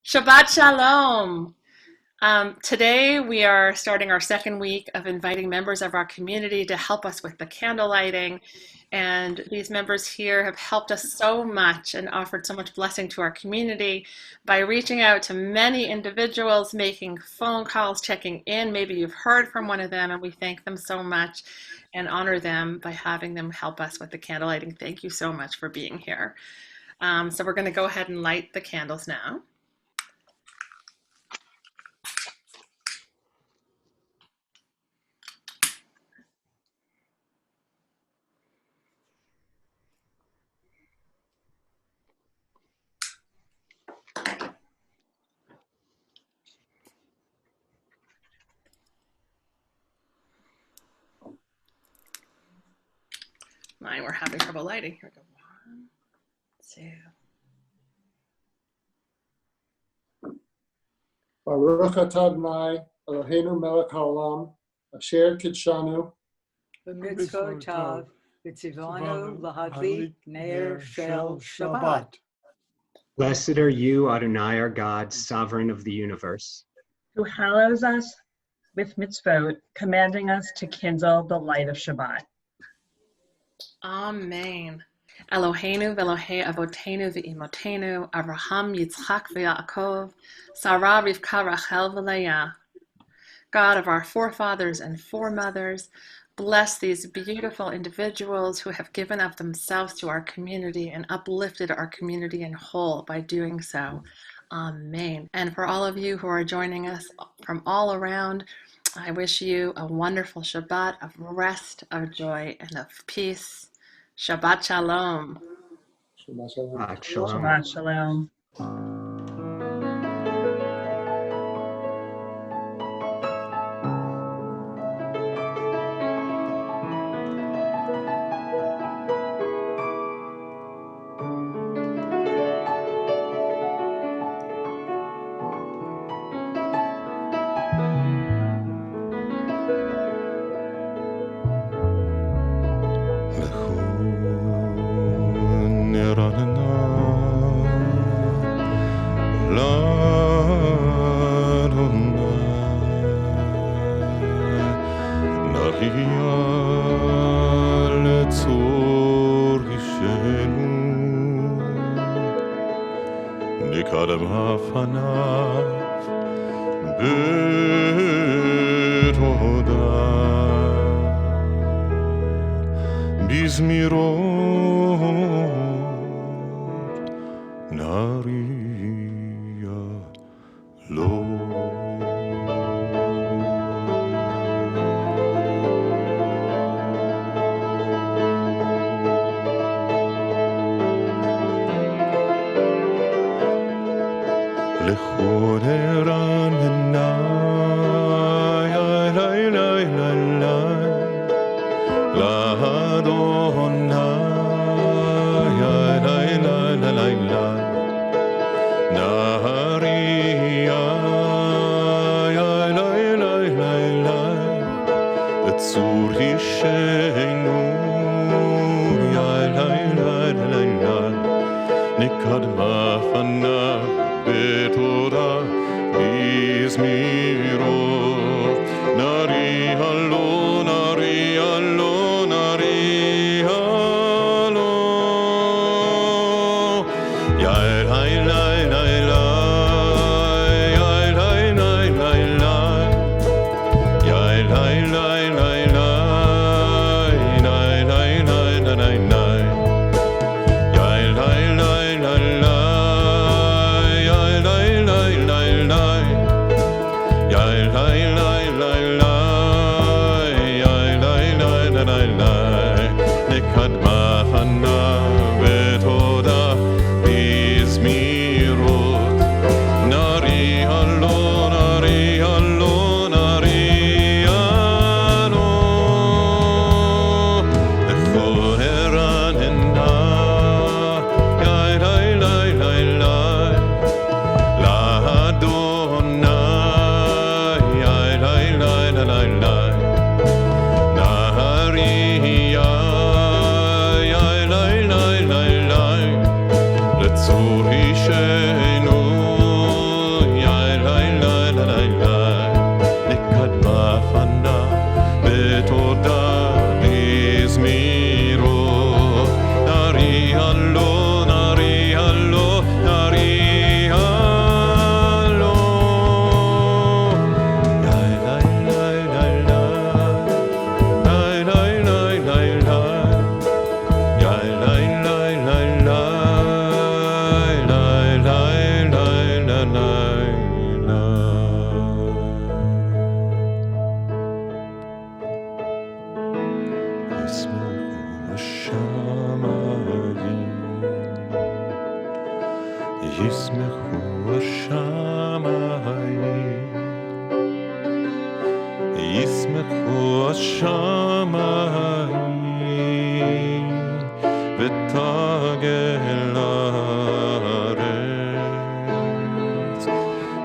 Shabbat Shalom. Today we are starting our second week of inviting members of our community to help us with the candle lighting. And these members here have helped us so much and offered so much blessing to our community by reaching out to many individuals, making phone calls, checking in. Maybe you've heard from one of them, and we thank them so much and honor them by having them help us with the candle lighting. Thank you so much for being here. So we're going to go ahead and light the candles now. Mine, we're having trouble lighting. Here we go. 1, 2. Baruch atah Adonai Eloheinu melech haolam asher kidshanu b'mitzvotav v'tzivanu lahadlik ner shel Shabbat. Blessed are you, Adonai, our God, sovereign of the universe, who hallows us with mitzvot, commanding us to kindle the light of Shabbat. Amen. Eloheinu v'Elohei avotenu v'imotenu, Avraham, Yitzchak v'Yaakov, Sarah, Rivka, Rachel v'Leah. God of our forefathers and foremothers, bless these beautiful individuals who have given of themselves to our community and uplifted our community in whole by doing so. Amen. And for all of you who are joining us from all around, I wish you a wonderful Shabbat of rest, of joy, and of peace. Shabbat Shalom. Shabbat shalom. Shalom. Shabbat Shalom.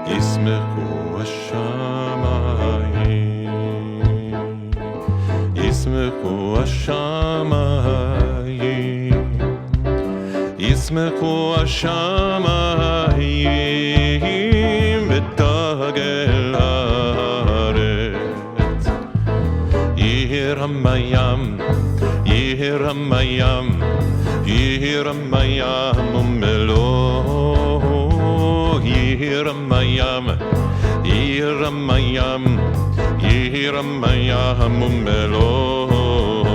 ישמחו השמיים, ישמחו השמיים, ישמחו השמיים ותגל הארץ. ירם הים, ירם הים, ירם הים ומלואו. ירם הים, ירם הים, ירם הים ומלואו.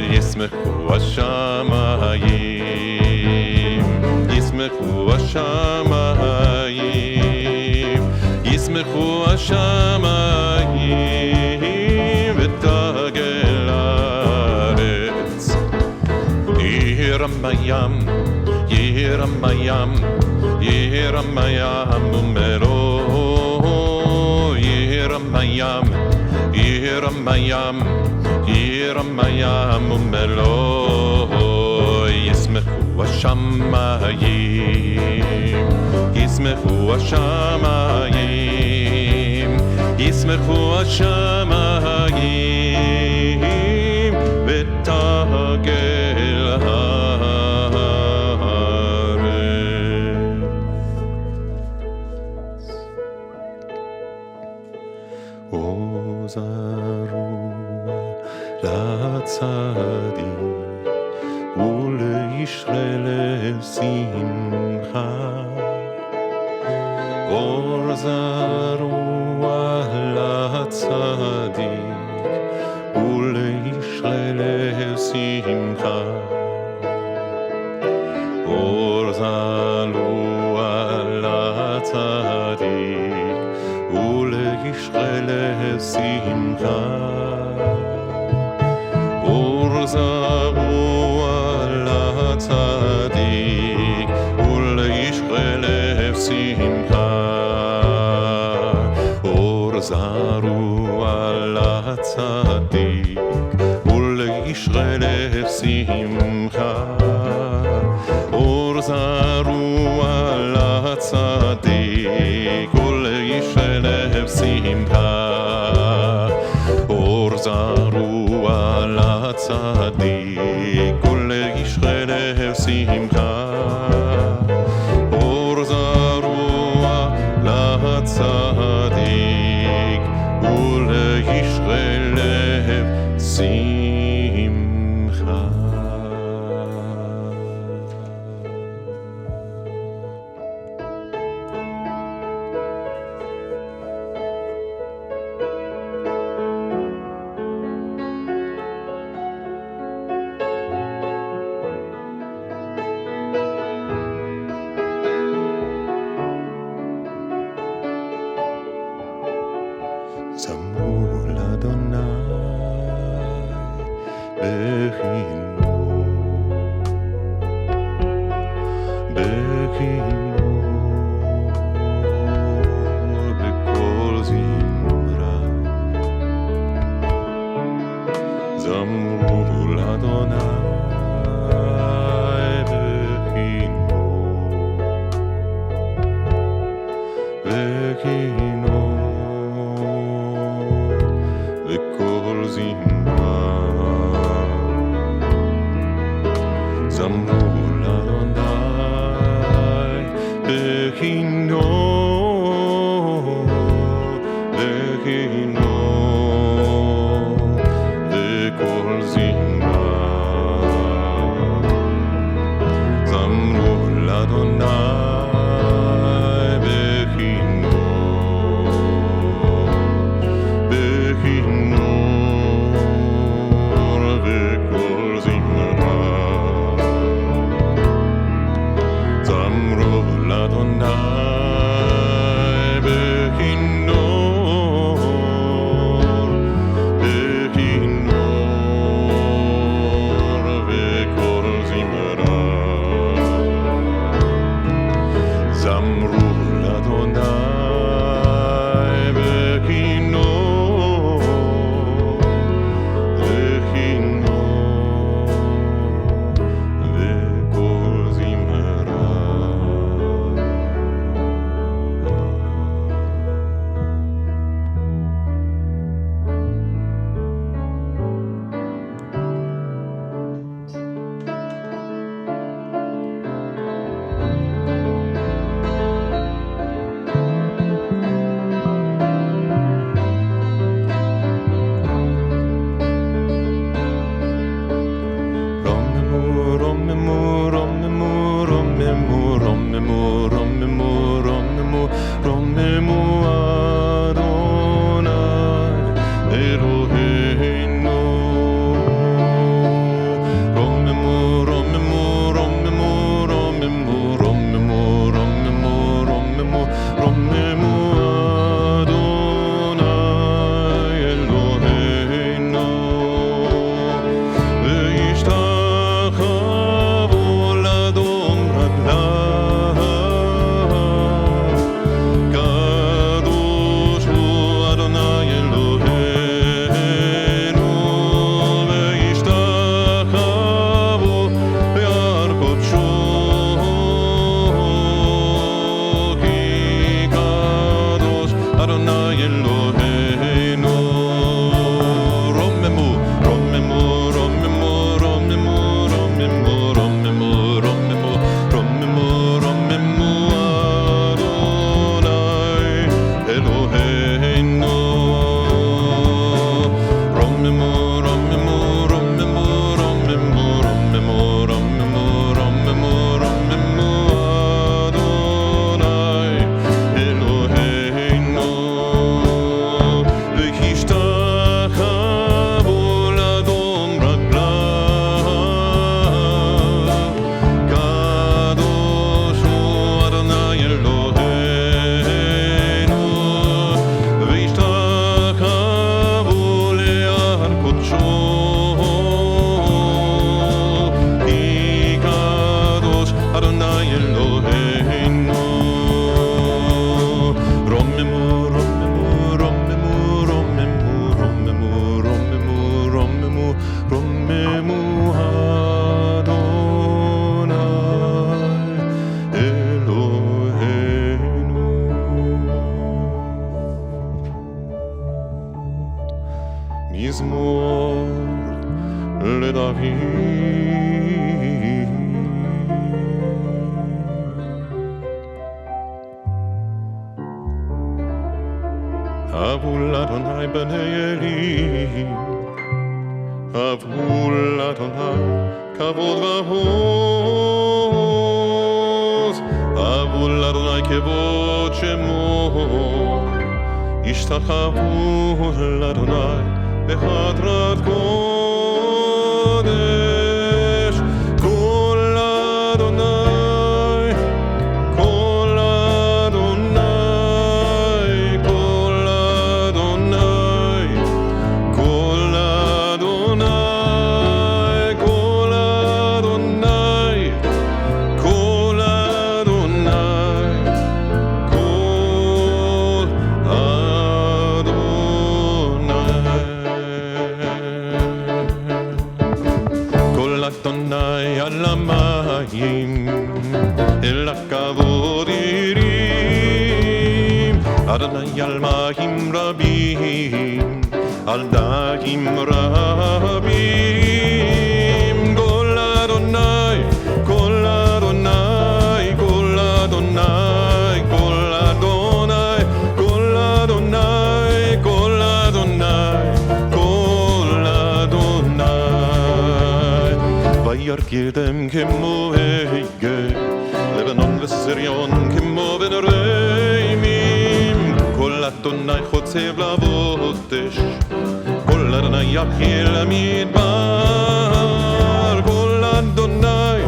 ישמחו השמיים, ישמחו השמיים, ישמחו השמיים ותגל הארץ. ירם הים, ירם הים, ירם הים ומלואו. ירם הים, ירם הים, ירם הים ומלואו. ישמחו השמיים, ישמחו השמיים, ישמחו השמיים ותגל הארץ. עוז הרוח לצדיק ולישרי לב שמחה. אור זרוע לצדיק ולישרי לב שמחה. אור זרוע לצדיק ולישרי לב שמחה. אור זרוע לצדיק ולישרי לב שמחה. אור זרוע לצדיק ולישרי לב שמחה. אור זרוע לצדיק ולישרי לב שמחה. אור זרוע לצדיק ולישרי לב שמחה. אור זרוע לצדיק ולישרי לב שמחה. זמרו לאדוני בכינור, בכינור, בקול זמרה. זמרו לאדוני בכינור, בכינור, בקול זמרה. זמרו לאדוני בכינור, בכינור, בקול זמרה. זמרו לאדוני בכינור, רוממו אדוני אלוהינו רוממו רוממו רוממו רוממו רוממו רוממו רוממו רוממו אדוני אלוהינו וישתחוו לדום רגליו קדוש הוא אדוני אלוהינו וישתחוו ביער קודשו כי קדוש אדוני אלוהינו רוממו רוממו רוממו רוממו רוממו רוממו רוממו רוממו רוממו אדוני אלוהינו רוממו רוממו רוממו רוממו רוממו רוממו רוממו רוממו אדוני אלוהינו וישתחוו לדום רגליו קדוש הוא אדוני אלוהינו וישתחוו ליער קודשו כי קדוש אדוני אלוהינו רוממו רוממו רוממו רוממו רוממו רוממו רוממו רוממו אדוני אלוהינו מזמור לדוד הבו לאדוני בני אלי הבו לאדוני כבוד ועוז הבו לאדוני כבוד שמו השתחוו לאדוני בחדרת קודש כל אדוני כל אדוני כל אדוני כל אדוני כל אדוני כל אדוני כל אדוני על המים אל הכבוד ירים אדוני על מים רבים על דגים רבים כל אדוני כל אדוני כל אדוני כל אדוני כל אדוני כל אדוני כל אדוני וירקידם כמו הגה לבנון וסריון כמו בן ריימים כל אדוני חוצב לבוט אש כל אדוני יפיל המדבר כל אדוני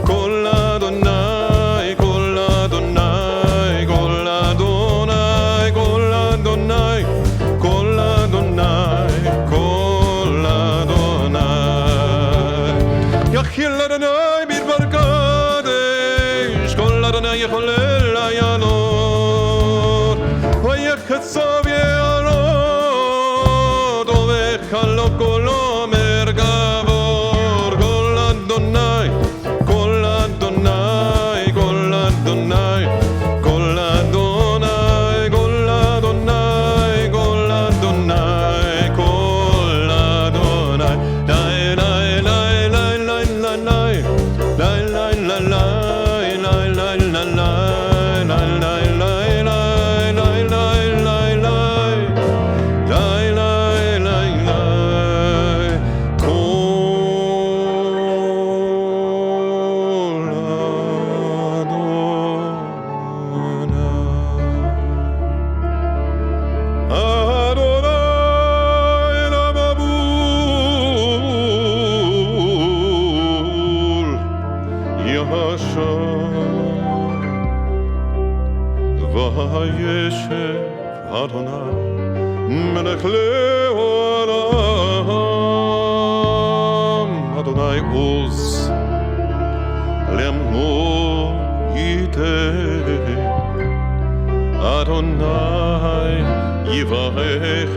כל אדוני כל אדוני כל אדוני כל אדוני כל אדוני כל אדוני יחיל אדוני מדבר קדש כל אדוני יחולל עיינות ויחצוב יערות ובחלוק קולו מרגבור כל אדוני כל אדוני כל אדוני כל אדוני כל אדוני כל אדוני כל אדוני די די די די די די די די די די די די וישב אדוני מלך לעולם. אדוני עוז לעמו ייתן, אדוני יברך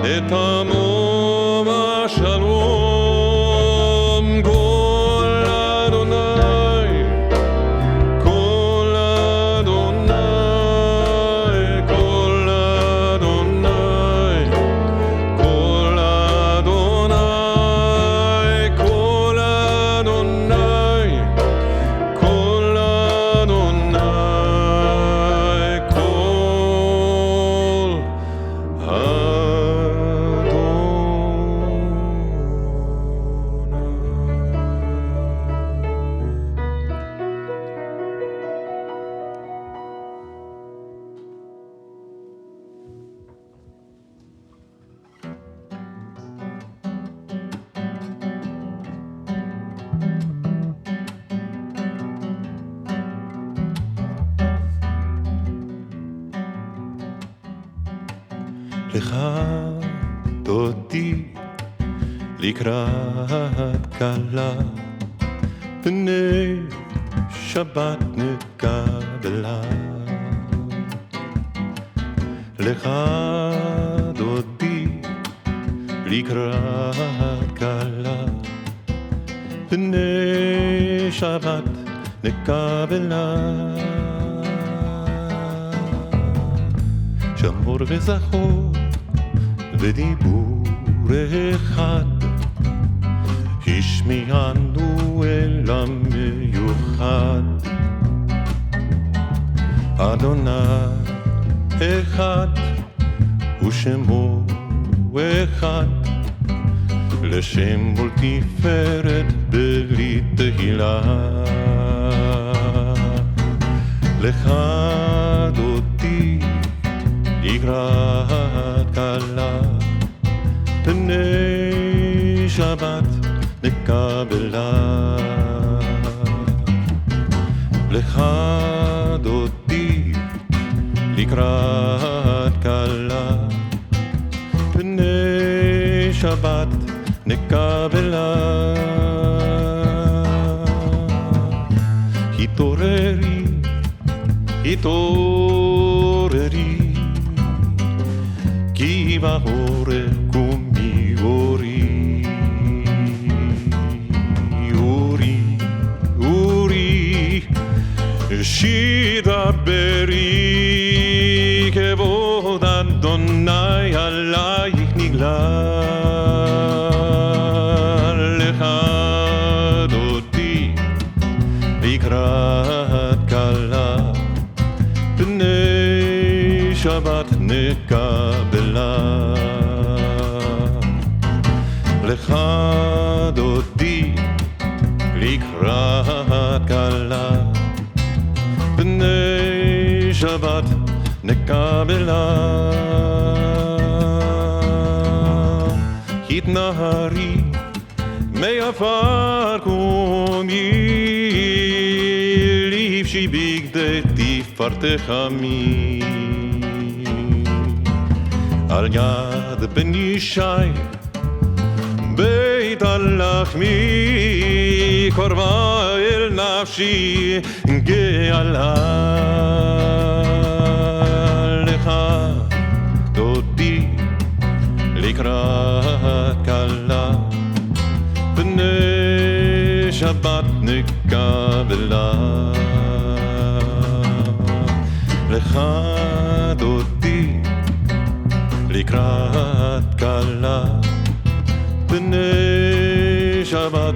את עמו בשלום. קול אדוני, קול אדוני, קול אדוני, קול אדוני, קול אדוני, קול אדוני, קול לך דודי לקראת כלה, פני שבת נקבלה. לך דודי לקראת כלה, פני שבת נקבלה. שמור וזכור ודיבור אחד, השמיענו אל המיוחד. אדוני אחד ושמו אחד, לשם ולתפארת בלי תהילה. לך דודי לקראת כלה, פני שבת נקבלה. לך דודי לקראת כלה, פני שבת נקבלה. התעוררי, התעוררי, כי בעורף קומי אורי. אורי, אורי, שידברי, כבוד אדוני עלייך נגלה. לך דודי לקראת כלה, פני שבת נקבלה. לך דודי לקראת כלה, פני שבת נקבלה. התנערי מעפר קומי, לבשי בגדי תפארתך עמי. על יד בן ישי בית הלחמי, קרבה אל נפשי גאלה. לך דודי לקראת כלה, פני שבת נקבלה. לך דודי לקראת כלה, פני שבת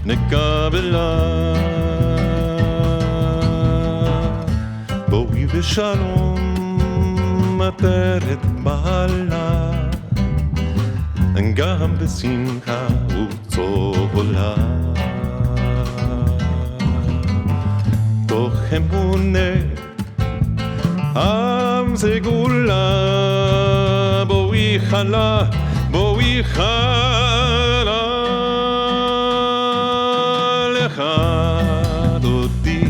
נקבלה. בואי בשלום עטרת בעלה, גם בשמחה וצהלה. תוך אמונה עם סגולה, בואי חלה, בואי חלה. לך דודי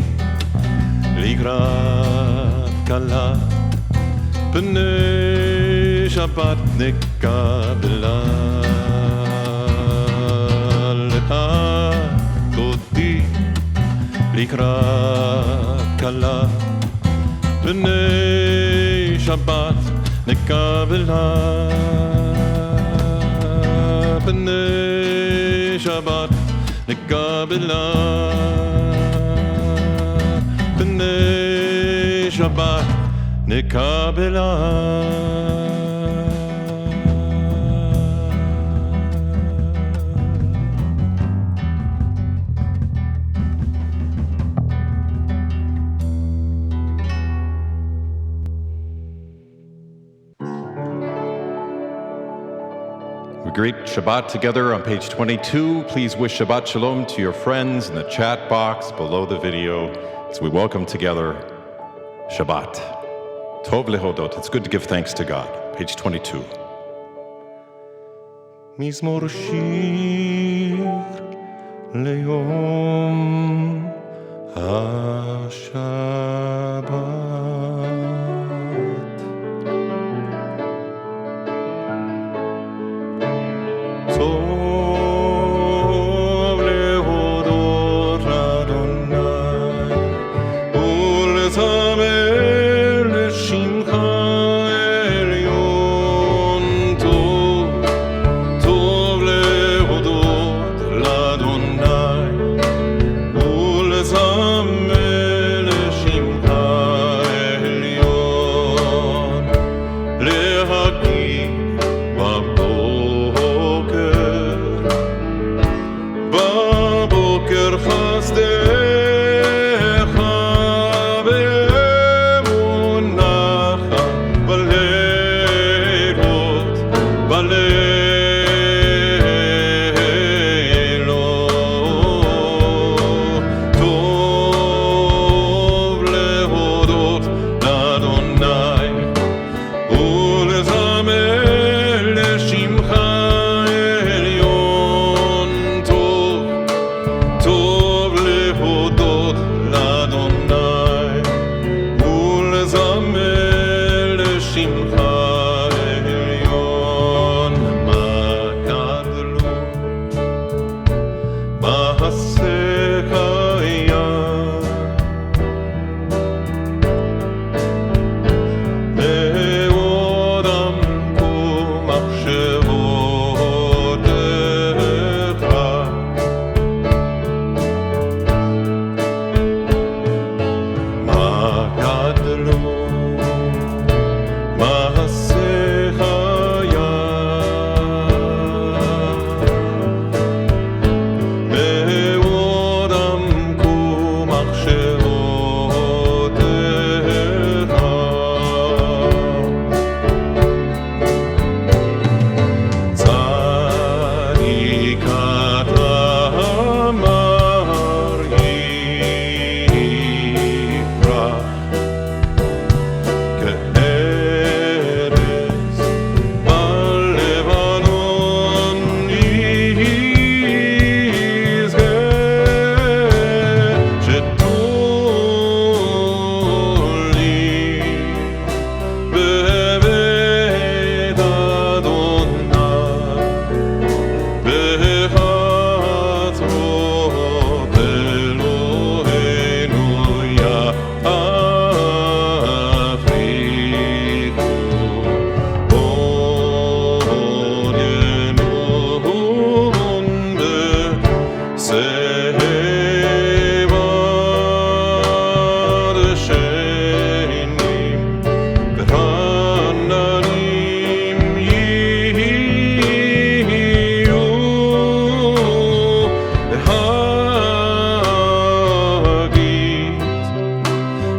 לקראת כלה, B'nei Shabbat nekabela Lecha dodi likrat kala B'nei Shabbat nekabela B'nei Shabbat nekabela B'nei Shabbat nekabela We greet Shabbat together on page 22. Please wish Shabbat Shalom to your friends in the chat box below the video as we welcome together Shabbat. Tov lehodot. It's good to give thanks to God. Page 22. Mizmor shir leyom ha-Shabbat. Tov lehodot l'Adonai ולזמר לשמך עליון. טוב להודות לאדוני ולזמר לשמך עליון. להגיד בבוקר חסדך ואמונך בלילות טוב להודות לאדוני ולזמר לשמך עליון. טוב להודות לאדוני ולזמר לשמך עליון. מה גדלו מעשיך היה מאוד עמקו מחשבותיך. מה גדלו מעשיך היה מאוד עמקו מחשבותיך. צדיק אתה אמר יפרח כארץ בלבנון יזכה. שתולי בבית אדוני בחצרות אלוהינו יפריחו עוד ינון בסבב שנים ורעננים יהיו. להגיד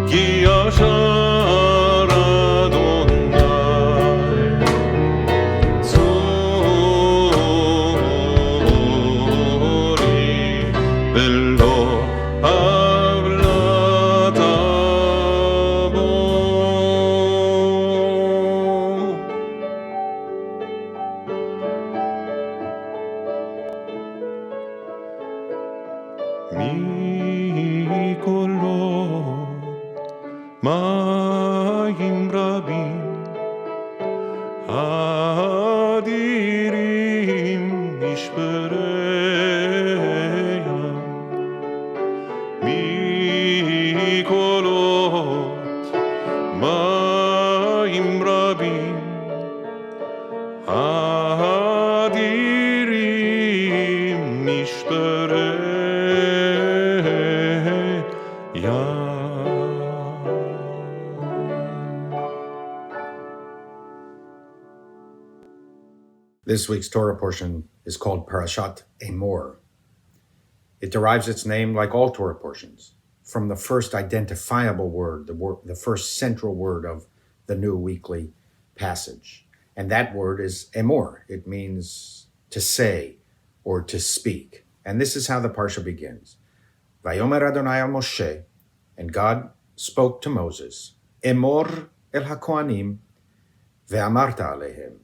כי ישר אדוני צורי ולא עוולת בו. מקולות מים רבים אדירים נשבריה מקולות מים רבים אדירים נשבריה. This week's Torah portion is called Parashat Emor. It derives its name, like all Torah portions, from the first identifiable word, the first central word of the new weekly passage. And that word is Emor. It means to say or to speak. And this is how the parsha begins. Vayomer Adonai al Moshe, and God spoke to Moses, Emor el hakohanim ve'amarta alehem.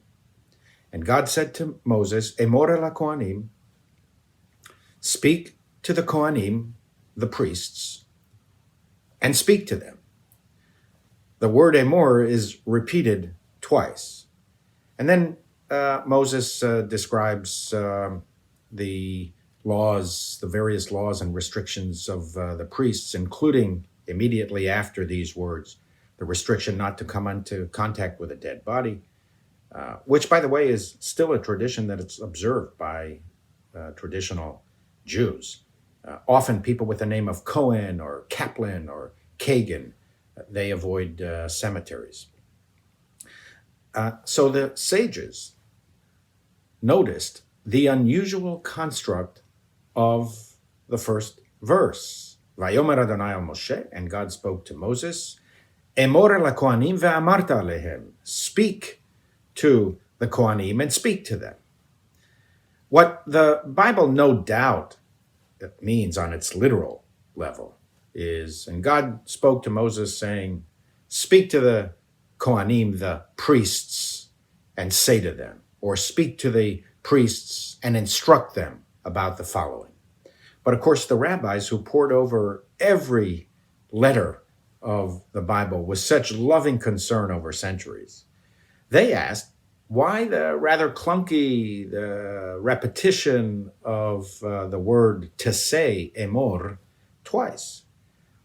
And God said to Moses, Emor el hakohanim, speak to the Kohanim, the priests, and speak to them. The word Emor is repeated twice. And then Moses describes the laws, the various laws and restrictions of the priests, including immediately after these words, the restriction not to come into contact with a dead body, which, by the way, is still a tradition that it's observed by traditional Jews. Often people with the name of Cohen or Kaplan or Kagan, they avoid cemeteries. So the sages noticed the unusual construct of the first verse. Vayomer Adonai al Moshe, and God spoke to Moses, Emor el hakohanim ve'amarta alehem, speak to the Kohanim and speak to them. What the Bible no doubt means on its literal level is, and God spoke to Moses saying, speak to the Kohanim, the priests, and say to them, or speak to the priests and instruct them about the following. But of course, the rabbis who pored over every letter of the Bible with such loving concern over centuries, they asked, why the rather clunky, the repetition of the word to say, Emor, twice?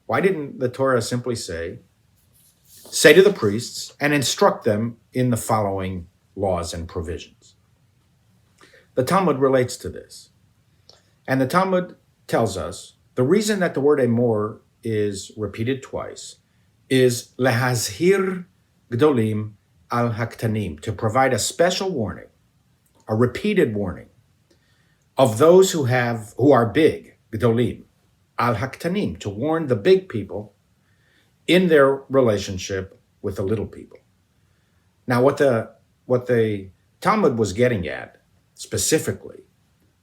Why didn't the Torah simply say to the priests and instruct them in the following laws and provisions? The Talmud relates to this. And the Talmud tells us the reason that the word Emor is repeated twice is lehazhir gdolim al haktanim, to provide a special warning, a repeated warning of those who are big, gdolim, al haktanim, to warn the big people in their relationship with the little people. Now, what the Talmud was getting at specifically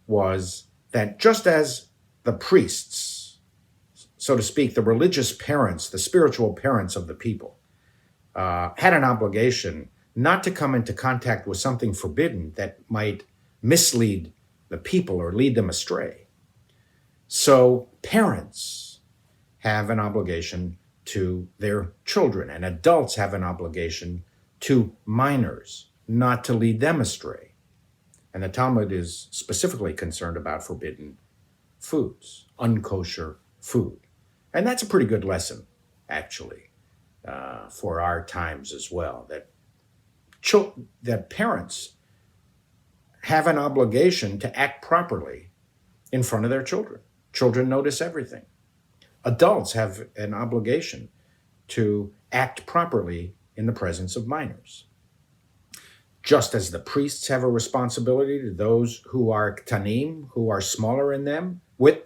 was that just as the priests, so to speak, the religious parents, the spiritual parents of the people, had an obligation not to come into contact with something forbidden that might mislead the people or lead them astray. So parents have an obligation to their children, and adults have an obligation to minors not to lead them astray. And the Talmud is specifically concerned about forbidden foods, unkosher food. And that's a pretty good lesson, actually. For our times as well, that parents have an obligation to act properly in front of their children. Children notice everything. Adults have an obligation to act properly in the presence of minors. Just as the priests have a responsibility to those who are ktanim, who are smaller than them, with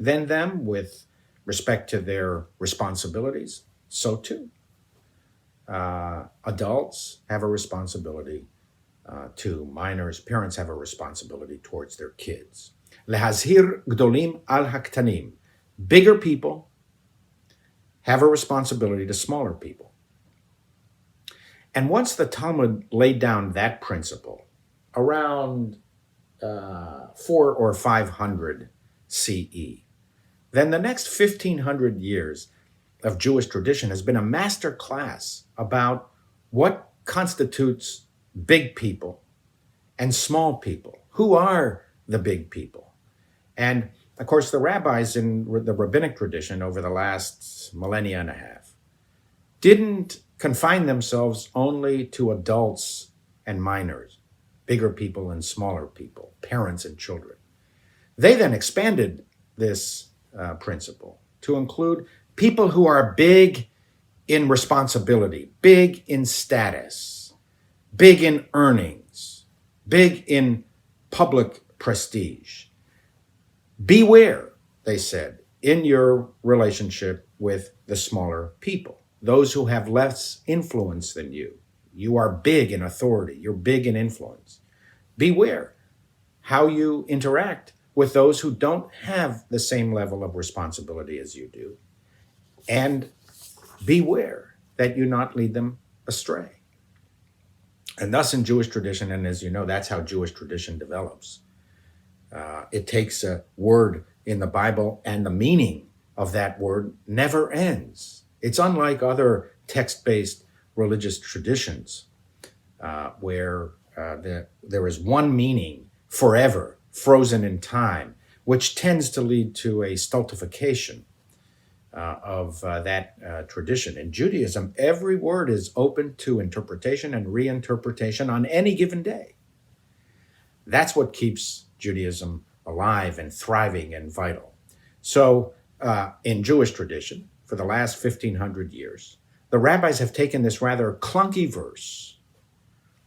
respect to their responsibilities, so too. Adults have a responsibility to minors. Parents have a responsibility towards their kids. Lehazhir gdolim al haktanim. Bigger people have a responsibility to smaller people. And once the Talmud laid down that principle around 400 or 500 CE, then the next 1,500 years of Jewish tradition has been a master class about what constitutes big people and small people. Who are the big people? And of course, the rabbis in the rabbinic tradition over the last millennia and a half didn't confine themselves only to adults and minors, bigger people and smaller people, parents and children. They then expanded this principle to include people who are big in responsibility, big in status, big in earnings, big in public prestige. Beware, they said, in your relationship with the smaller people, those who have less influence than you. You are big in authority, you're big in influence. Beware how you interact with those who don't have the same level of responsibility as you do. And beware that you not lead them astray. And thus in Jewish tradition, and as you know, that's how Jewish tradition develops. It takes a word in the Bible and the meaning of that word never ends. It's unlike other text-based religious traditions where there is one meaning forever, frozen in time, which tends to lead to a stultification of that tradition. In Judaism, every word is open to interpretation and reinterpretation on any given day. That's what keeps Judaism alive and thriving and vital. So in Jewish tradition, for the last 1,500 years, the rabbis have taken this rather clunky verse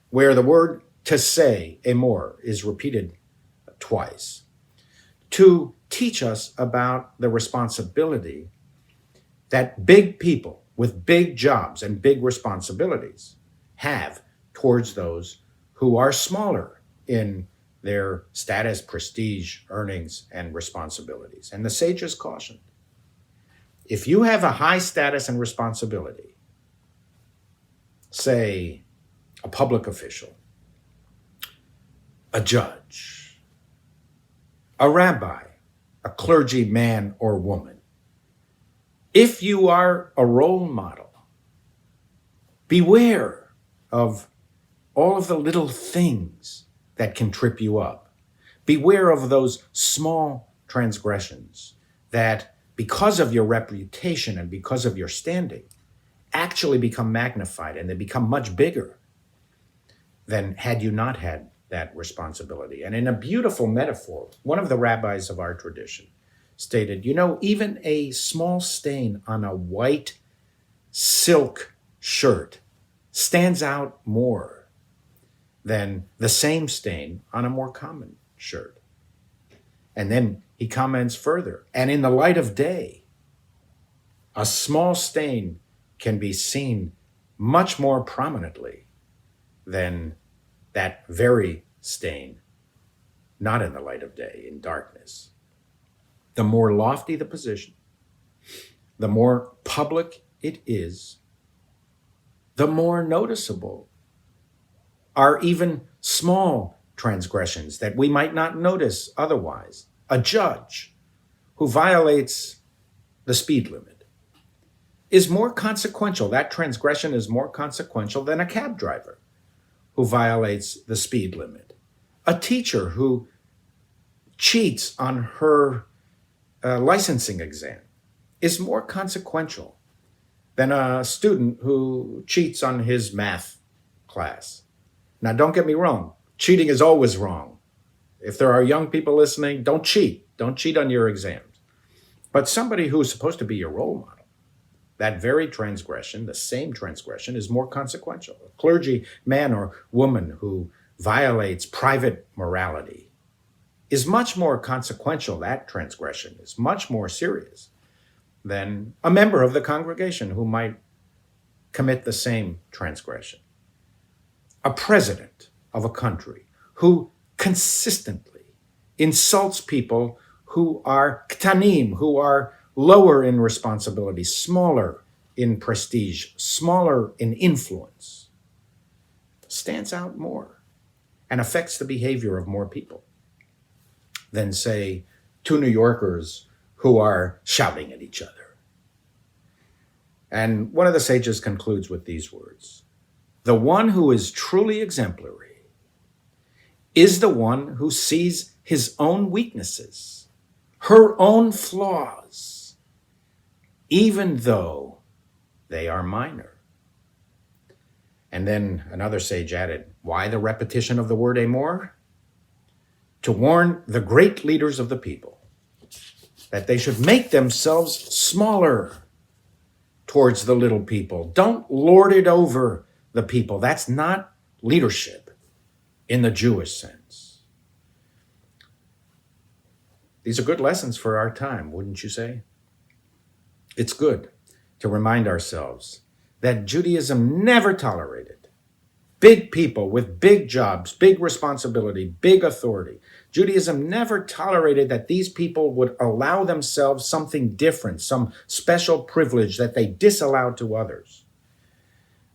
where the word to say, emor, is repeated twice, to teach us about the responsibility that big people with big jobs and big responsibilities have towards those who are smaller in their status, prestige, earnings, and responsibilities. And the sages cautioned, if you have a high status and responsibility, say a public official, a judge, a rabbi, a clergy man or woman, if you are a role model, beware of all of the little things that can trip you up. Beware of those small transgressions that, because of your reputation and because of your standing, actually become magnified, and they become much bigger than had you not had that responsibility. And in a beautiful metaphor, one of the rabbis of our tradition stated, even a small stain on a white silk shirt stands out more than the same stain on a more common shirt. And then he comments further, and in the light of day, a small stain can be seen much more prominently than that very stain, not in the light of day, in darkness. The more lofty the position, the more public it is, the more noticeable are even small transgressions that we might not notice otherwise. A judge who violates the speed limit is more consequential. That transgression is more consequential than a cab driver who violates the speed limit. A teacher who cheats on her licensing exam is more consequential than a student who cheats on his math class. Now, don't get me wrong. Cheating is always wrong. If there are young people listening, don't cheat. Don't cheat on your exams. But somebody who is supposed to be your role model, that very transgression, the same transgression, is more consequential. A clergy man or woman who violates private morality is much more consequential. That transgression is much more serious than a member of the congregation who might commit the same transgression. A president of a country who consistently insults people who are ktanim, who are lower in responsibility, smaller in prestige, smaller in influence, stands out more and affects the behavior of more people than, say, two New Yorkers who are shouting at each other. And one of the sages concludes with these words: The one who is truly exemplary is the one who sees his own weaknesses, her own flaws, even though they are minor. And then another sage added, why the repetition of the word amor? To warn the great leaders of the people that they should make themselves smaller towards the little people. Don't lord it over the people. That's not leadership in the Jewish sense. These are good lessons for our time, wouldn't you say? It's good to remind ourselves that Judaism never tolerated big people with big jobs, big responsibility, big authority. Judaism never tolerated that these people would allow themselves something different, some special privilege that they disallowed to others,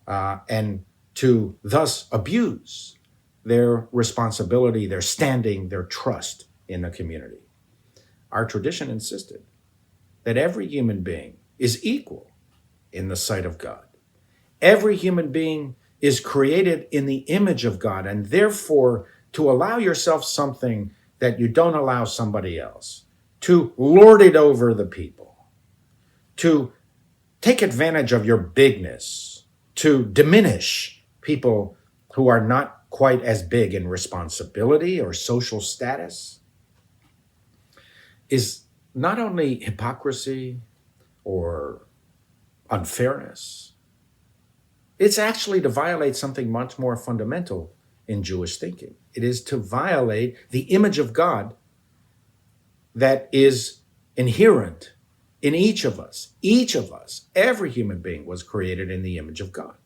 and to thus abuse their responsibility, their standing, their trust in the community. Our tradition insisted that every human being is equal in the sight of God. Every human being is created in the image of God, and therefore to allow yourself something that you don't allow somebody else, to lord it over the people, to take advantage of your bigness, to diminish people who are not quite as big in responsibility or social status, is not only hypocrisy or unfairness, it's actually to violate something much more fundamental in Jewish thinking. It is to violate the image of God that is inherent in each of us. Each of us, every human being was created in the image of God.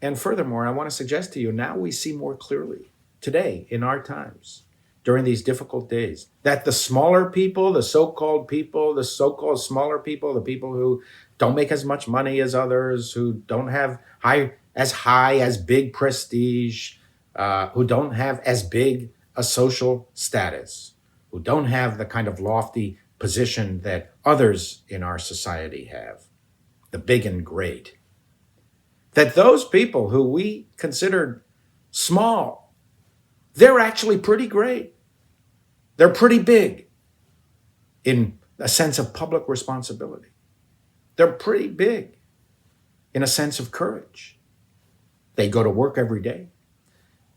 And furthermore, I want to suggest to you, now we see more clearly today in our times, during these difficult days, that the smaller people, the so-called smaller people, the people who don't make as much money as others, who don't have as big prestige, who don't have as big a social status, who don't have the kind of lofty position that others in our society have, the big and great, that those people who we considered small, they're actually pretty great. They're pretty big in a sense of public responsibility. They're pretty big in a sense of courage. They go to work every day.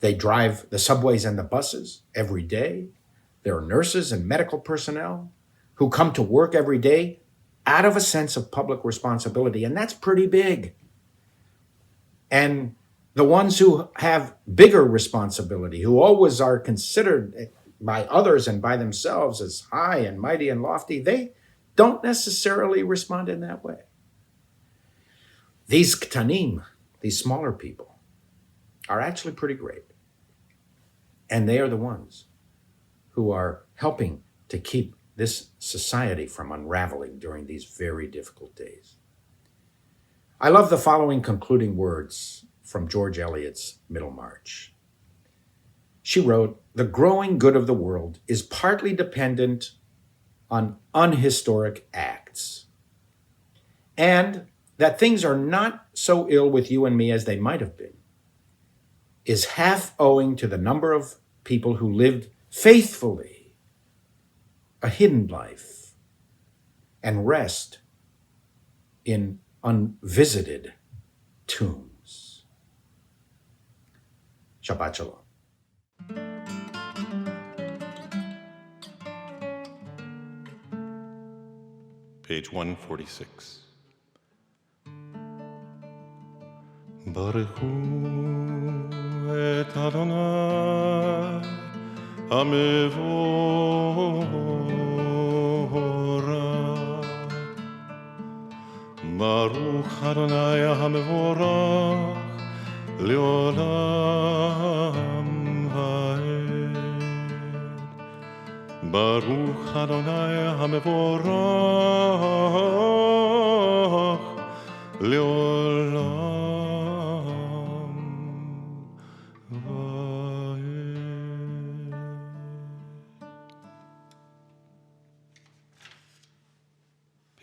They drive the subways and the buses every day. There are nurses and medical personnel who come to work every day out of a sense of public responsibility, and that's pretty big. And the ones who have bigger responsibility, who always are considered by others and by themselves as high and mighty and lofty, they don't necessarily respond in that way. These ktanim, these smaller people, are actually pretty great. And they are the ones who are helping to keep this society from unraveling during these very difficult days. I love the following concluding words from George Eliot's Middlemarch. She wrote, "The growing good of the world is partly dependent on unhistoric acts, and that things are not so ill with you and me as they might have been is half owing to the number of people who lived faithfully a hidden life and rest in unvisited tombs." Shabbat Shalom. Page 146. ברכו את אדוני המבורך. ברוך אדוני המבורך לעולם ועד. ברוך אדוני המבורך לעולם ועד.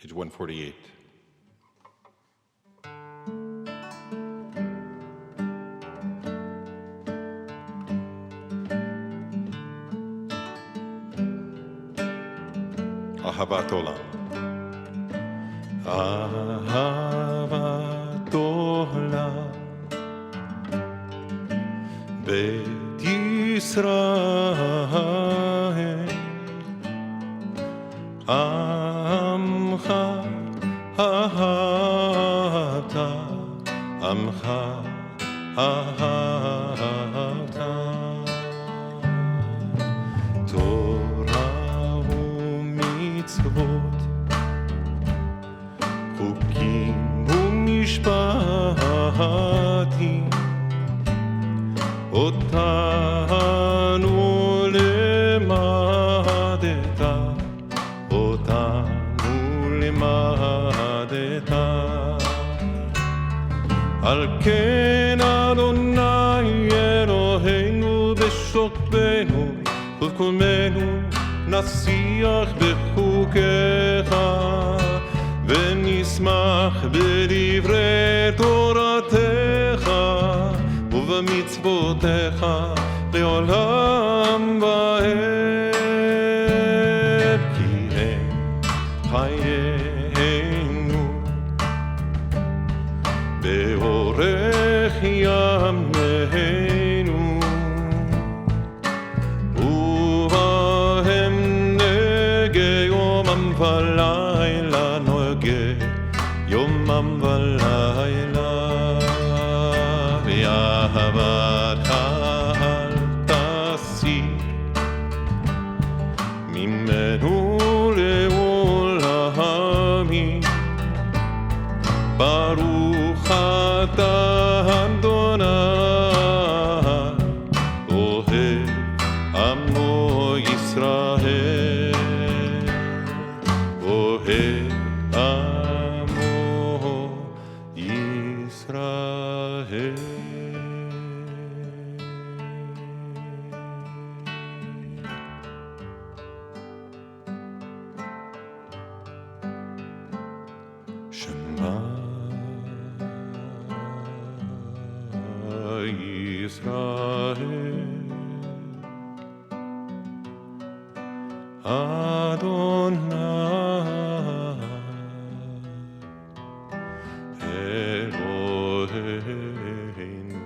Page 148. אהבת עולם. אהבת עולם בית ישראל עמך אהבת עמך אהבת תורה ומצוות חוקים ומשפטים אותנו למדת על כן אדוני אלוהינו בשוכבנו ובקומנו נשיח בחוקיך ונשמח בדברי תורתך ובמצוותיך לעולם ועד כי הם חיינו באורך ימינו ובהם נגה יומם ולילה נוגה יומם ולילה ואהבתך אל תסיר ממנו לעולמים ברוך אתה אדוני אוהב עמו ישראל אוהב עמו ישראל שמע ישראל אדוני אלוהינו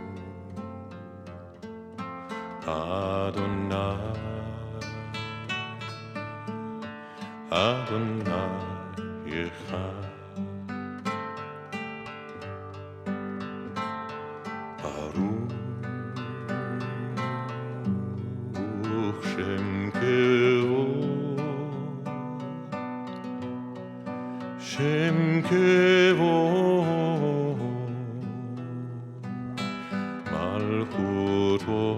אדוני אדוני אחד ברוך שם כבוד מלכותו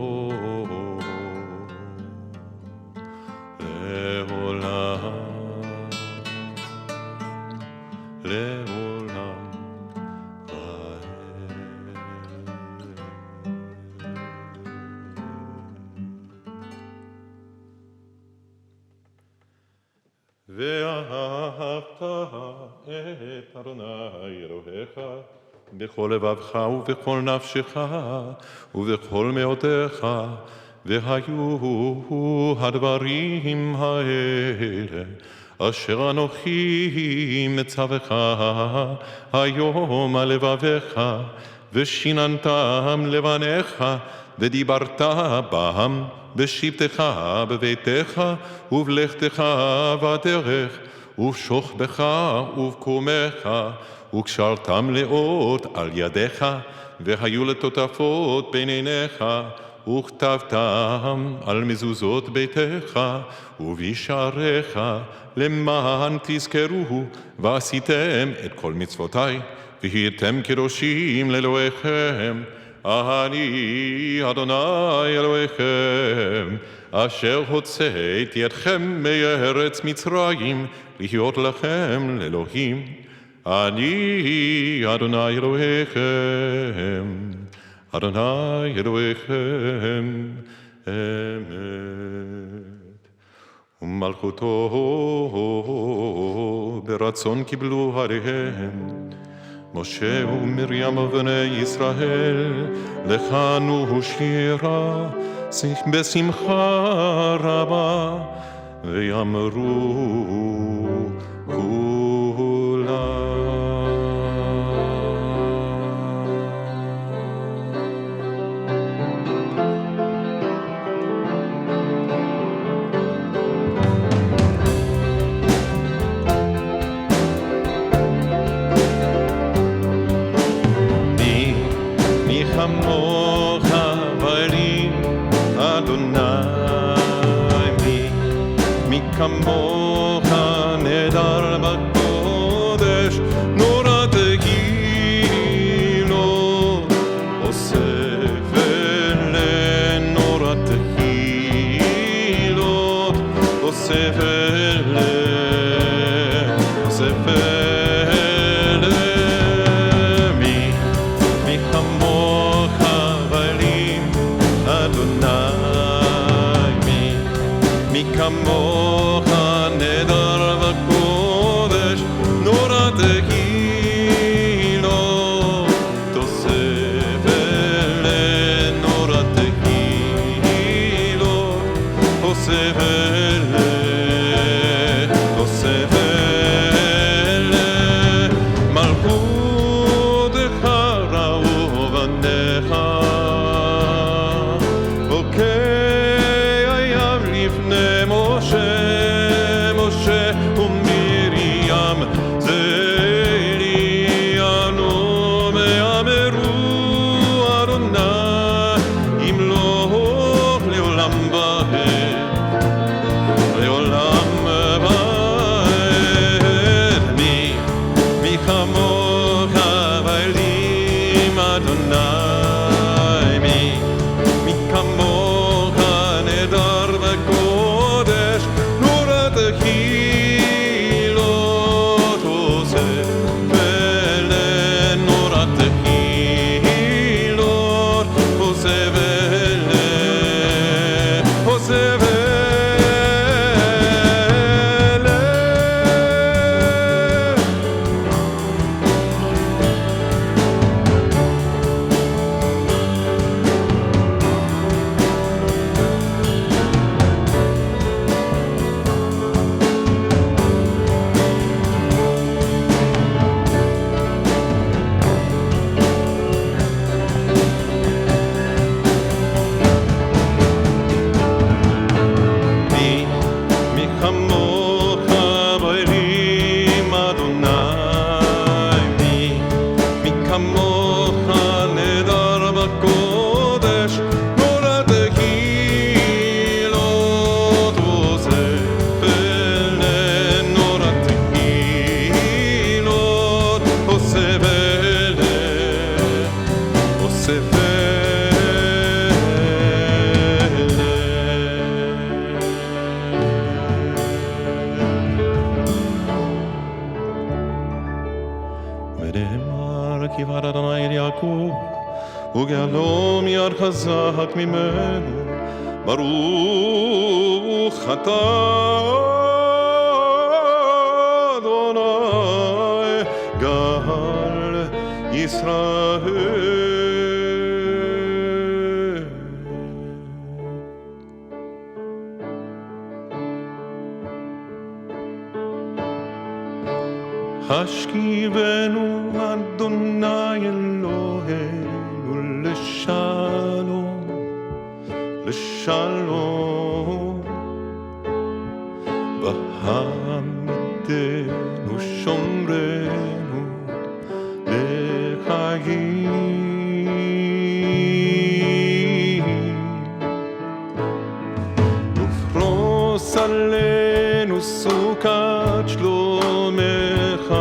לעולם לעולם ואהבת את אדוני אלוהיך בכל לבבך ובכל נפשך ובכל מאודך והיו הדברים האלה אשר אנוכי מצווך היום על לבביך ושיננתם לבניך ודיברת בם בשבתך בביתך ובלכתך בדרך ובשוכבך ובקומך וקשרתם לאות על ידיך והיו לטוטפות בין עיניך וכתבתם על מזוזות ביתך ובשעריך למען תזכרו ועשיתם את כל מצוותי והייתם קדושים לאלוהיכם אני אדוני אלוהיכם אשר הוצאתי אתכם מארץ מצרים להיות לכם לאלוהים אני אדוני אלוהיכם אדוני אלוהיכם אמת ומלכותו ברצון קיבלו עליהם משה ומרים ובני ישראל לחנו שירה בשמחה רבה ויאמרו כולם. מי כמוך ואלים אדוני, מי כמוך נהדר בקודש, נורא תהילות, אוסף נורא תהילות, אוסף מי כמוך ואלים אדוני, מי כמוך נהדר בקודש, נורא תהילות, תוסף נורא תהילות, תוסף מלכותך ראו בניך, הים לפני משה ומרים, זה אלינו ואמרו אדוני ימלוך לעולם ועד, לעולם ועד. מי כמוך ואלים אדוני, מי כמוך נהדר בקודש, נורא תהילות, אוסף נורא תהילות, אוסף מי כמוך ואלים אדוני, מי כמוך נהדר בקודש, נורא תהילות, אוסף נורא תהילות, אוסף ונאמר כי בא אדוני אל יעקב, וגאלו מיד חזק ממנו, ברוך אתה אדוני גאל ישראל. השכיבנו אדוני אלוהינו לשלום, לשלום, והעמידנו שומרנו לחיים, ופרוס עלינו סוכת שלומך,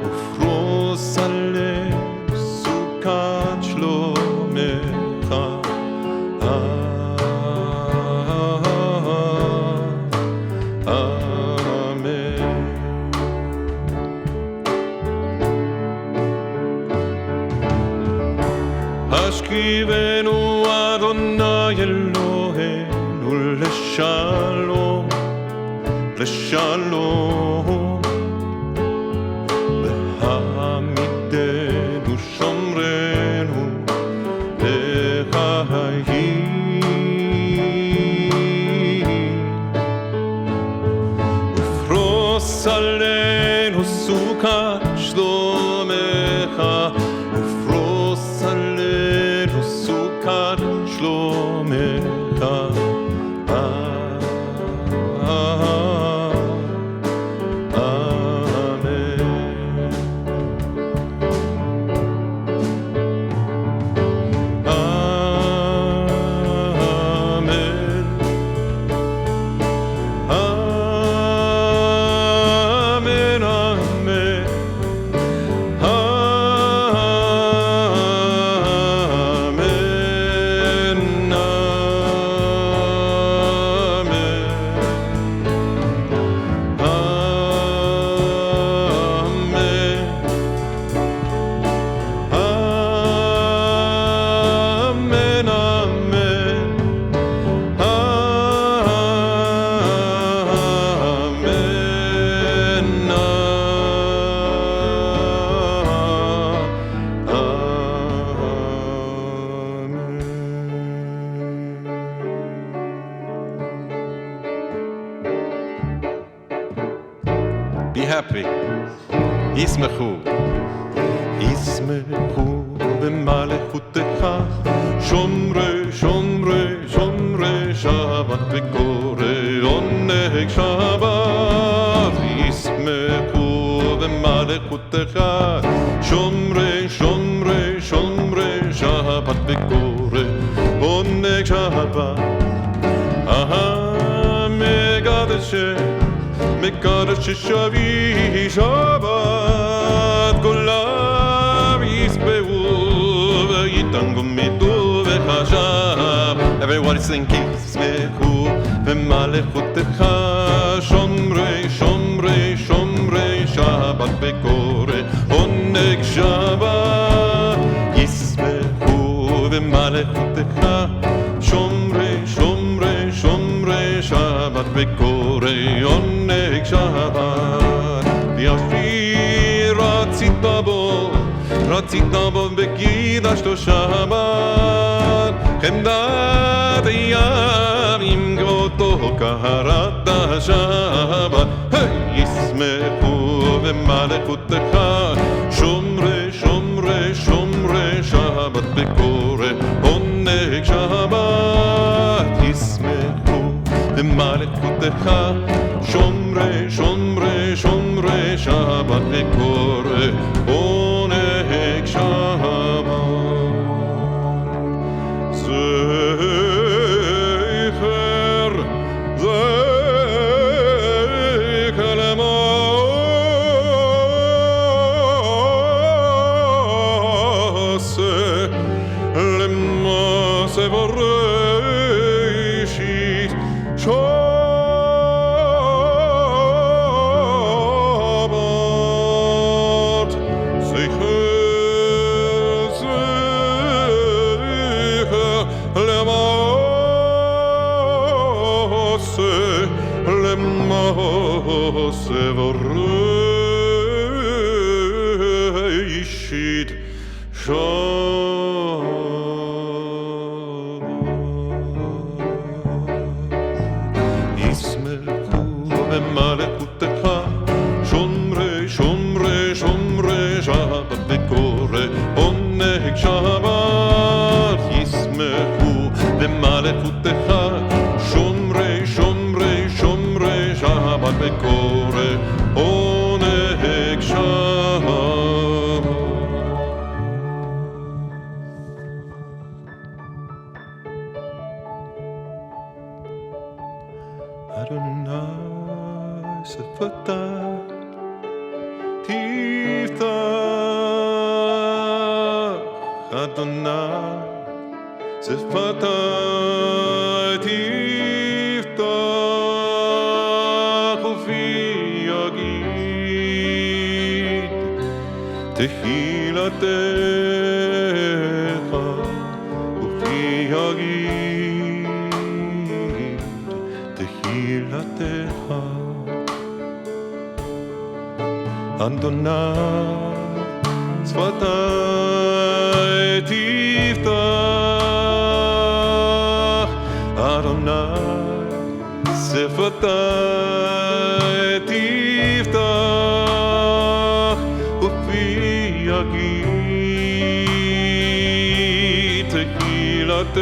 ופרוס עלינו סוכת שלומך. אמן. השכיבנו אדוני אלוהינו לשלום, לשלום, והעמידנו שומרנו לחיים, happy. ישמחו. ישמחו במלכותך, שומרי, שומרי, שומרי שבת וקורא עונג שבת. ישמחו במלכותך, שומרי, שומרי, שומרי שבת וקורא עונג שבת. מקדש שבי שבת, כולם ישמחו ויתענגו בחשב. Everybody sing ישמחו במלכותך, שומרי, שומרי, שומרי שבת וקורא עונג שבת. ישמחו במלכותך, שומרי, שומרי, שומרי שבת וקורא עונג שבת. וישיר רצית בו וקידשתו שבת, חמדת ימים כבודו קראת שבת. ישמחו במלכותך, שומרי, שומרי, שומרי שבת וקורא עונג שבת. ישמחו במלכותך, שומרי, שומרי, שומרי שבת וקורא עונג שבת. זכר, זכר למעשה בראשית שבת. זכר, זכר למעשה בראשית ישמחו במלכותך, שומרי, שומרי, שומרי שבת וקורא עונג שבת. ישמחו במלכותך, שומרי, שומרי, שומרי שבת וקורא עונג שבת. אדוני שפתי תפתח, אדוני שפתי תפתח, ופי יגיד תהילתך, ופי יגיד תהילתך. אדוני שפתי תפתח, אדוני שפתי תפתח, ופי יגיד תהילתך,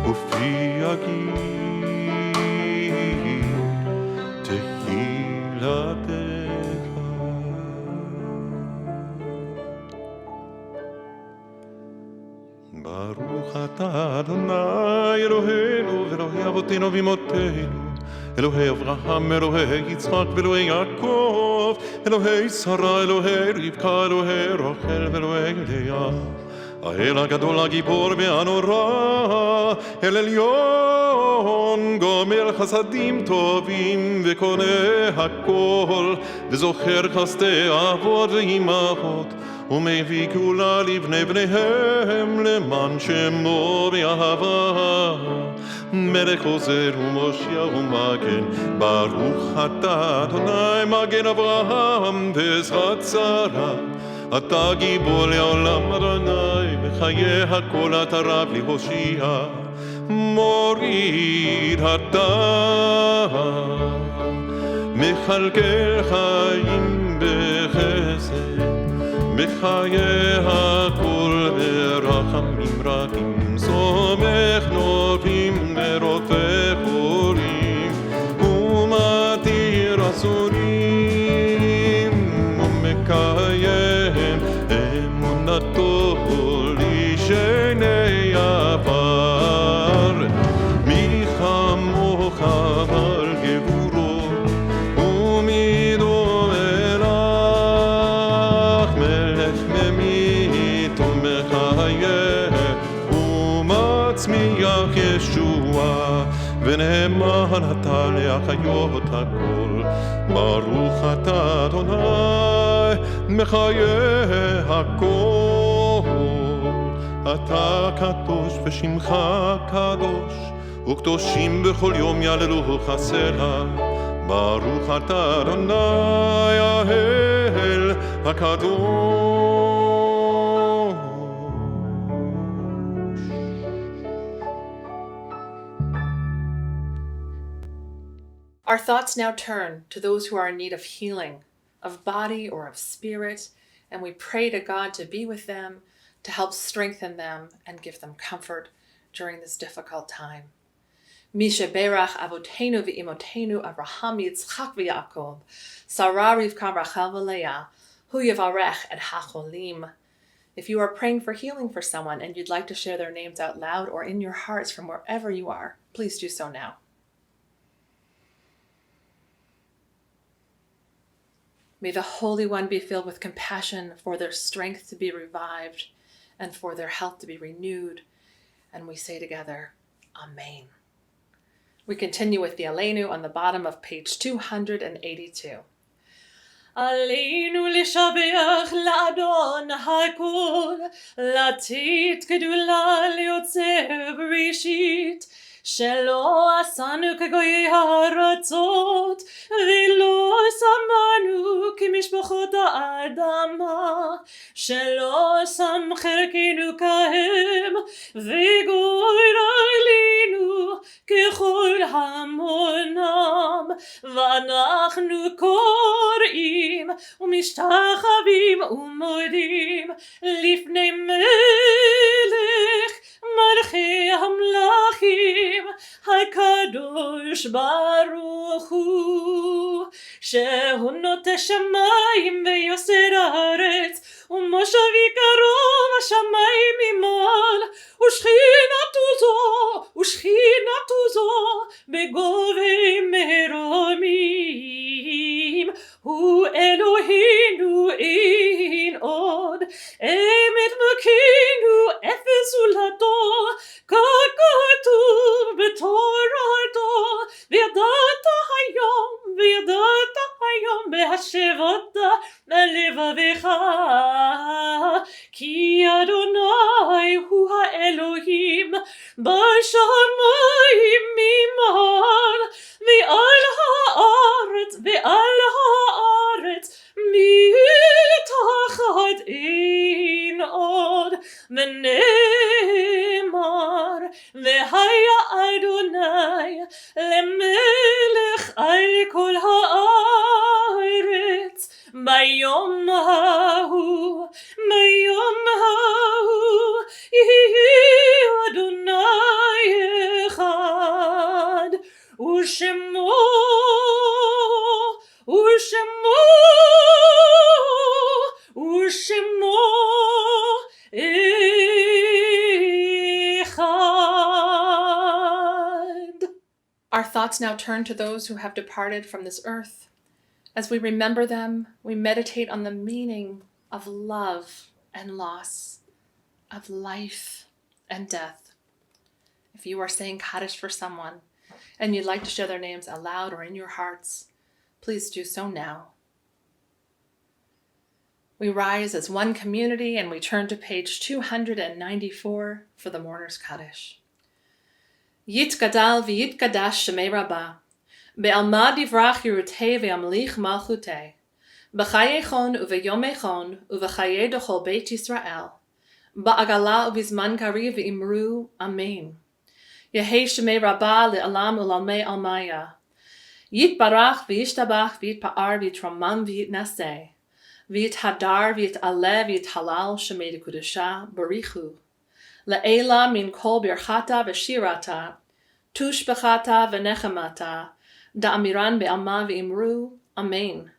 ופי יגיד ברוך אתה אדוני אלוהינו ואלוהי אבותינו ואמותינו, אלוהי אברהם, אלוהי יצחק ואלוהי יעקב, אלוהי שרה, אלוהי רבקה, אלוהי רחל ואלוהי לאה. האל הגדול הגיבור והנורא, אל עליון גומל חסדים טובים וקונה הכל, וזוכר חסדי אבות ואימהות, ומביא גאולה לבני בניהם למען שמו באהבה. מלך עוזר ומושיע ומגן, ברוך אתה אדוני מגן אברהם ועזרת שרה. אתה גיבור לעולם אדוני, בחיי הכל אתה רב להושיע. מוריד אתה מכלכל חיים בחסד, בחיי הכל ברחמים רבים, סומך נופים ורופא חולים, ומתיר אסורים, ומקיים אמונתו לשני עפר. מי כמוך על גבורו ומידו מלך, מלך ממית ומחיה ומצמיח ישועה, ונאמן אתה להחיות הכל. ברוך אתה אדוני מחיה הכל. אתה קדוש ושמך קדוש, וקדושים בכל יום יעללוך סלע. ברוך אתה אדוני האל הקדוש. Our thoughts now turn to those who are in need of healing, of body or of spirit, and we pray to God to be with them, to help strengthen them and give them comfort during this difficult time. Misha Berach Avotenu v'Imotenu Avraham Yitzchak v'Yaakov, Sarah Rivka Rachel v'Leah, Hu Yevarech et Hacholim. If you are praying for healing for someone and you'd like to share their names out loud or in your hearts from wherever you are, please do so now. May the Holy One be filled with compassion for their strength to be revived and for their health to be renewed. And we say together, Amen. We continue with the Aleinu on the bottom of page 282. Aleinu לשבח לאדון הכל, לתת גדולה ליוצר בראשית, שלא עשנו כגויי הארצות, ולא שמנו כמשפחות האדמה, שלא שם חלקנו כהם, וגורלנו ככל המונם, ואנחנו קוראים ומשתחווים ומודים לפני מלך מלכי המלכים הקדוש ברוך הוא, שהוא נוטה שמיים ויוסר הארץ, ומושבי קרוב השמיים ממעל, ושכינתו זו בגובי מרומים. הוא אלוהינו אין עוד, אמת מקינו אפס זולתו, ככתוב בתורתו, וידעת היום בהשבת לבבך, כי אדוני הוא האלוהים בשמיים ממעל, ועל הארץ מתחת אין עוד. ונאמר, והיה אדוני למלך על כל הארץ, ביום ההוא יהיה אדוני אחד, ושמו אחד. Our thoughts now turn to those who have departed from this earth. As we remember them, we meditate on the meaning of love and loss, of life and death. If you are saying Kaddish for someone and you'd like to share their names aloud or in your hearts, please do so now. We rise as one community and we turn to page 294 for the Mourner's Kaddish. Yitgadal v'yitgadash shemei Rabbah, be'alma divrach yirutei ve'amlich malchutei, b'chayechon uve'yomechon uve'chaye dechol Beit Yisrael, ba'agala u'bizman kariv v'imru Amen. Yehei shemei Rabbah le'alam u'lalmei almaya, Yitbarach v'yishtabach v'yitpa'ar v'yitromam v'yitnaseh. V'yithadar v'yit'aleh v'yithalal shemei dekudusha barichu. Le'ela min kol birchata v'shirata. Tush bechata v'nechemata. Da'amiran be'alma v'imru. Amen.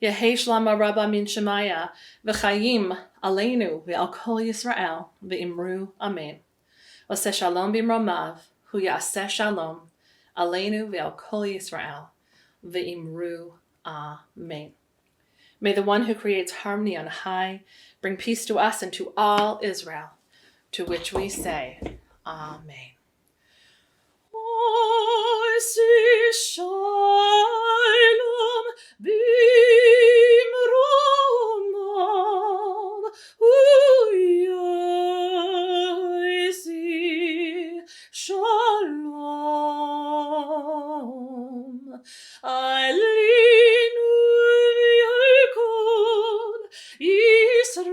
Yehi shlama rabba min shemaya. V'chayim aleinu v'al kol Yisrael v'imru. Amen. Oseh shalom b'imromav. Hu ya'aseh shalom. Aleinu v'al kol Yisrael v'imru. Amen. May the one who creates harmony on high bring peace to us and to all Israel, to which we say, Amen. Shalom b'imromav, shalom. Aleinu v'al kol Yisrael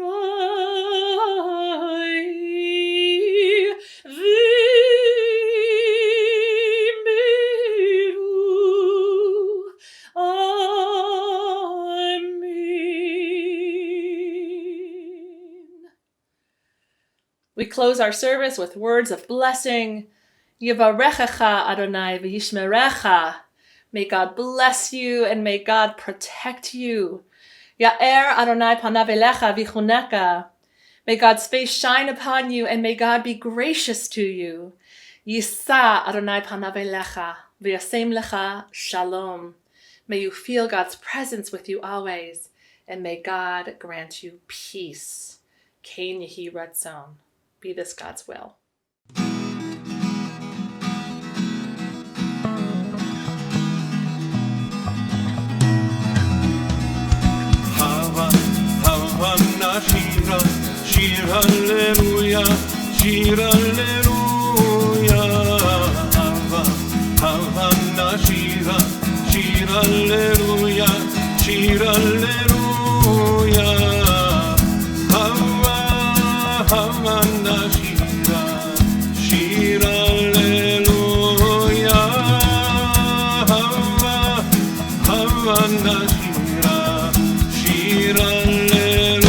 v'imiru. Amen. We close our service with words of blessing. Yivarechecha Adonai v'yishmerecha. May God bless you and may God protect you. Ya'er Adonai panav elecha v'chuneka. May God's face shine upon you and may God be gracious to you. Yisa Adonai panav elecha v'yasem lecha shalom. May you feel God's presence with you always and may God grant you peace. Kein yehi ratzon. Be this God's will. Shira, shir hallelujah, shir hallelujah. Hava, hava na shira, shir hallelujah, shir hallelujah. Hava, hava na shira, shir hallelujah. Hava, hava na shira, shir hallelujah.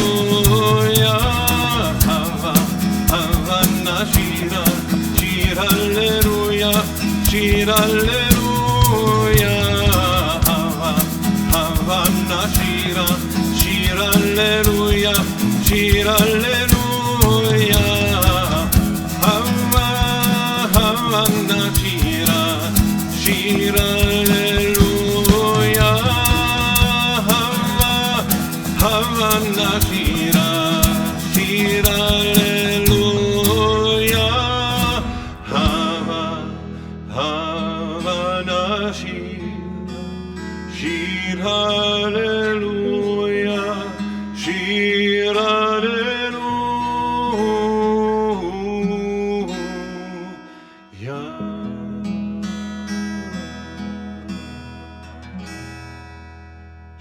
Shir hallelujah, hava, hava na shira, shir hallelujah, shir hallelujah, hava, hava na shira, shir hallelujah, hava, hava na shira, shir hallelujah. Shir hallelujah, shir hallelujah.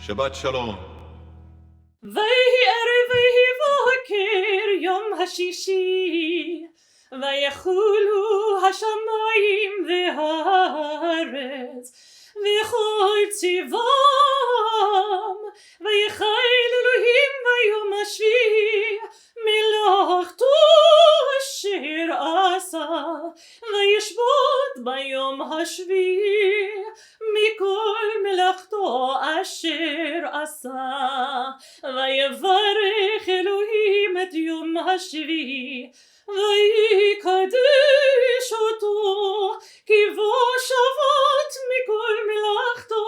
Shabbat shalom. Vayhi erev vayhi v'hakir yom hashishi. Vayechulu hashamayim v'haaretz. V'chol tzivam. Vayechayil Elohim vayom hashvi. Melachto asher asa. Vayishbot bayom hashvi. Mikol melachto asher asa. Vayevarech Elohim et yom hashvi. Vayikadesh oto. Ki vo shavat mikol melachto.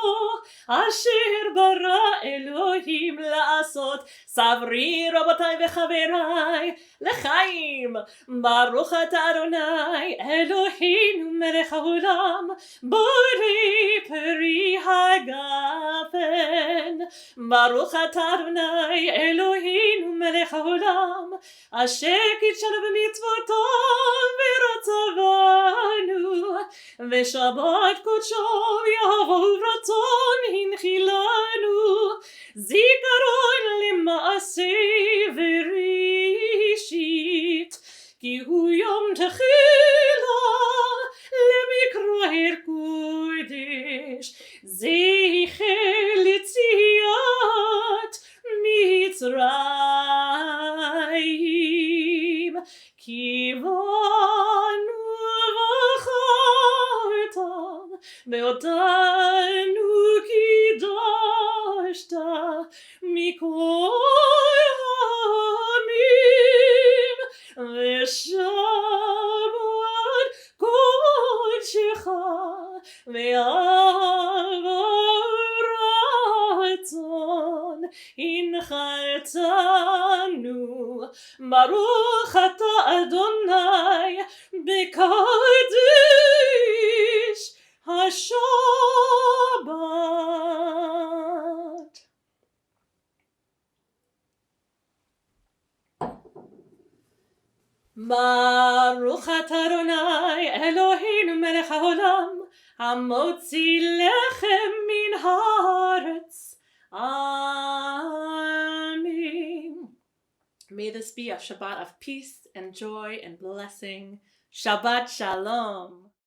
Asher bara Elohim la'asot. Savri rabotai v'chaverai. L'chaim. Baruch ata Adonai. Eloheinu melech haolam. Borei peri hagafen. Baruch ata Adonai Eloheinu melech haolam. Asher kitshanu b'mitzvoto v'ratzavanu. V'shabbat kodsho v'yahavu ratzon hinchilanu. Zikaron lema'aseh v'rishit. Ki hu yom techila lemikra kodesh. Kivanu v'charta ve'otanu kidashta mikol ha'amim ve'shabbat kodshecha ve'avaraton inchaltanu Baruch ata Adonai b'kadosh HaShabbat. Baruch ata Adonai Eloheinu melech haolam hamotzi lechem min haaretz. Amen. May this be a Shabbat of peace and joy and blessing. Shabbat Shalom.